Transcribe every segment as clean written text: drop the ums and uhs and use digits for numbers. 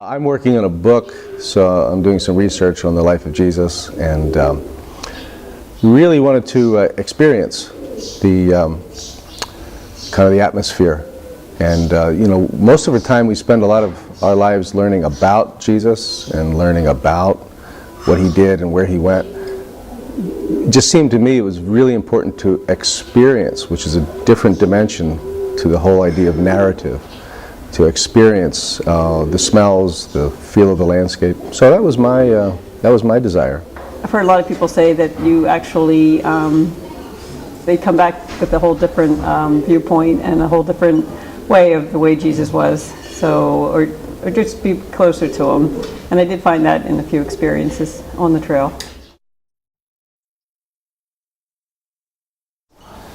I'm working on a book, so I'm doing some research on the life of Jesus, and really wanted to experience the kind of the atmosphere. And most of the time we spend a lot of our lives learning about Jesus and learning about what he did and where he went. It just seemed to me it was really important to experience, which is a different dimension to the whole idea of narrative, to experience the smells, the feel of the landscape. So that was my desire. I've heard a lot of people say that you actually they come back with a whole different viewpoint and a whole different way of the way Jesus was. So, or just be closer to him. And I did find that in a few experiences on the trail.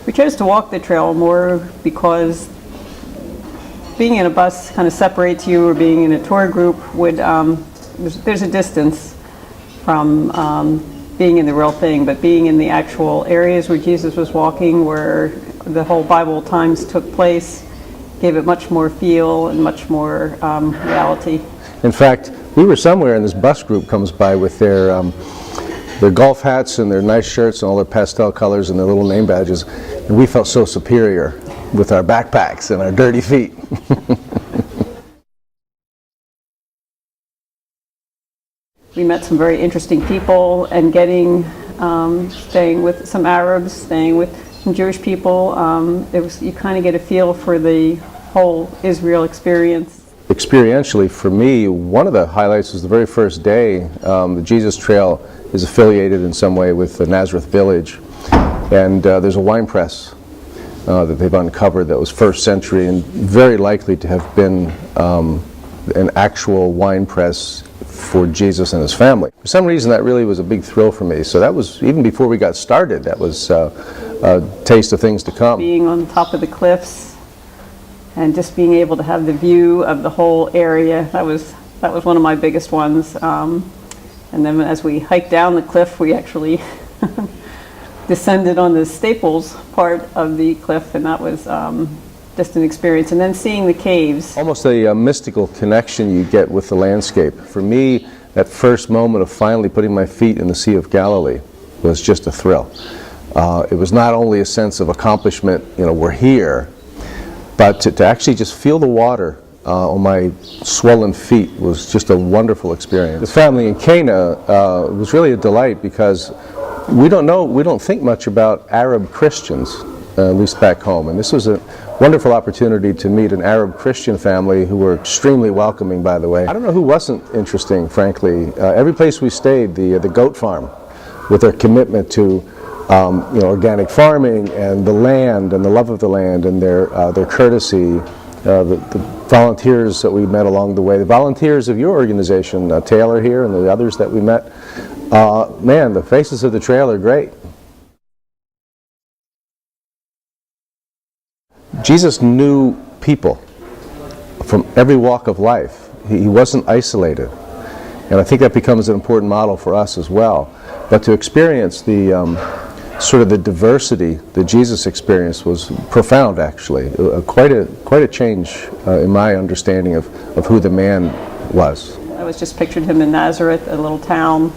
We chose to walk the trail more because being in a bus kind of separates you, or being in a tour group would, there's a distance from being in the real thing, but being in the actual areas where Jesus was walking, where the whole Bible times took place, gave it much more feel and much more reality. In fact, we were somewhere and this bus group comes by with their golf hats and their nice shirts and all their pastel colors and their little name badges, and we felt so superior with our backpacks and our dirty feet. We met some very interesting people, and staying with some Arabs, staying with some Jewish people, you kind of get a feel for the whole Israel experience. Experientially, for me, one of the highlights was the very first day. The Jesus Trail is affiliated in some way with the Nazareth Village, and there's a wine press that they've uncovered that was first century and very likely to have been an actual wine press for Jesus and his family. For some reason that really was a big thrill for me. So that was, even before we got started, that was a taste of things to come. Being on top of the cliffs and just being able to have the view of the whole area, that was one of my biggest ones. And then as we hiked down the cliff, we actually descended on the Staples part of the cliff, and that was just an experience. And then seeing the caves. Almost a mystical connection you get with the landscape. For me, that first moment of finally putting my feet in the Sea of Galilee was just a thrill. It was not only a sense of accomplishment, we're here, but to actually just feel the water on my swollen feet was just a wonderful experience. The family in Cana was really a delight because we don't think much about Arab Christians, at least back home. And this was a wonderful opportunity to meet an Arab Christian family who were extremely welcoming, by the way. I don't know who wasn't interesting, frankly. Every place we stayed, the goat farm, with their commitment to organic farming and the land and the love of the land and their courtesy, the volunteers that we met along the way, the volunteers of your organization, Taylor here and the others that we met. Man, the faces of the trail are great. Jesus knew people from every walk of life. He wasn't isolated. And I think that becomes an important model for us as well. But to experience the sort of the diversity that Jesus experienced was profound, actually. Quite a change in my understanding of who the man was. I was just pictured him in Nazareth, a little town.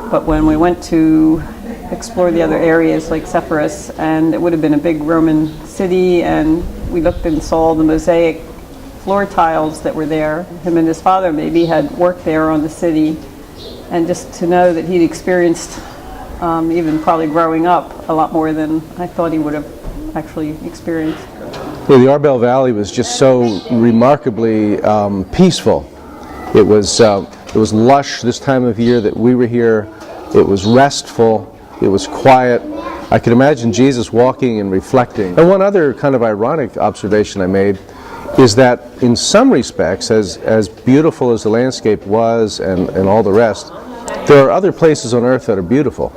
But when we went to explore the other areas like Sepphoris, and it would have been a big Roman city, and we looked and saw the mosaic floor tiles that were there. Him and his father maybe had worked there on the city, and just to know that he'd experienced, even probably growing up, a lot more than I thought he would have actually experienced. Yeah, the Arbel Valley was just so remarkably peaceful. It was lush this time of year that we were here. It was restful. It was quiet. I could imagine Jesus walking and reflecting. And one other kind of ironic observation I made is that in some respects, as beautiful as the landscape was and all the rest, there are other places on earth that are beautiful.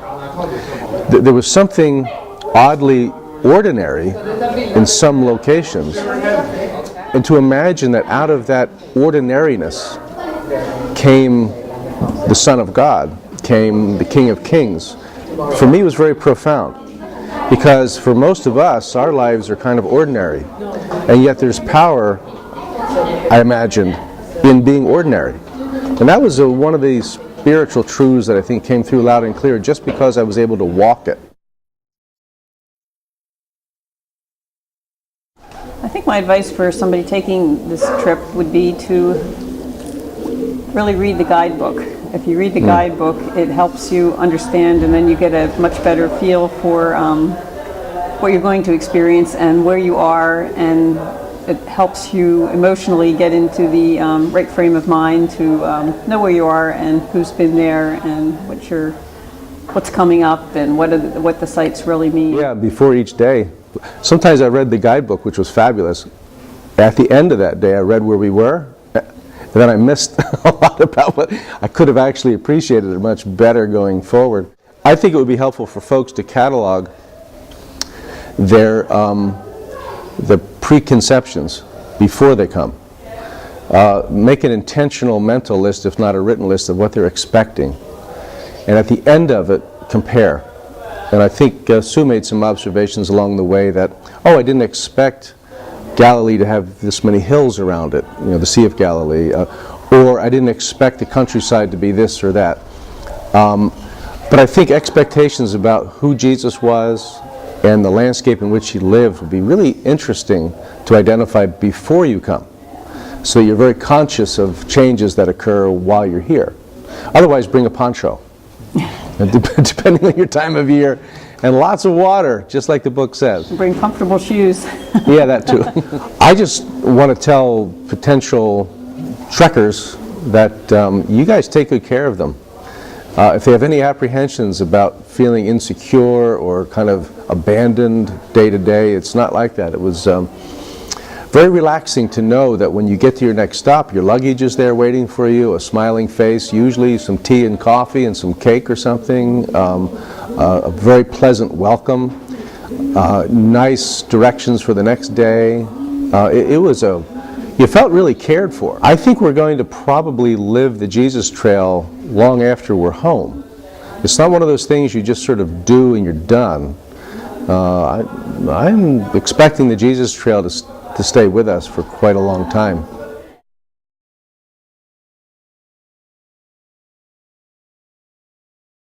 There was something oddly ordinary in some locations. And to imagine that out of that ordinariness came the Son of God, came the King of Kings, for me was very profound. Because for most of us, our lives are kind of ordinary. And yet there's power, I imagined, in being ordinary. And that was one of the spiritual truths that I think came through loud and clear just because I was able to walk it. I think my advice for somebody taking this trip would be to really read the guidebook. If you read the guidebook, it helps you understand, and then you get a much better feel for what you're going to experience and where you are, and it helps you emotionally get into the right frame of mind to know where you are and who's been there and what's coming up and what the sites really mean. Yeah, before each day. Sometimes I read the guidebook, which was fabulous. At the end of that day, I read where we were, and then I missed a lot about what I could have actually appreciated it much better going forward. I think it would be helpful for folks to catalog the preconceptions before they come. Make an intentional mental list, if not a written list, of what they're expecting. And at the end of it, compare. And I think Sue made some observations along the way that, I didn't expect Galilee to have this many hills around it, the Sea of Galilee, or I didn't expect the countryside to be this or that. But I think expectations about who Jesus was and the landscape in which he lived would be really interesting to identify before you come. So you're very conscious of changes that occur while you're here. Otherwise, bring a poncho, depending on your time of year, and lots of water, just like the book says. Bring comfortable shoes. Yeah, that too. I just want to tell potential trekkers that you guys take good care of them. If they have any apprehensions about feeling insecure or kind of abandoned day to day, it's not like that. It was very relaxing to know that when you get to your next stop, your luggage is there waiting for you, a smiling face, usually some tea and coffee and some cake or something, a very pleasant welcome, nice directions for the next day. You felt really cared for. I think we're going to probably live the Jesus Trail long after we're home. It's not one of those things you just sort of do and you're done. I'm expecting the Jesus Trail to stay with us for quite a long time.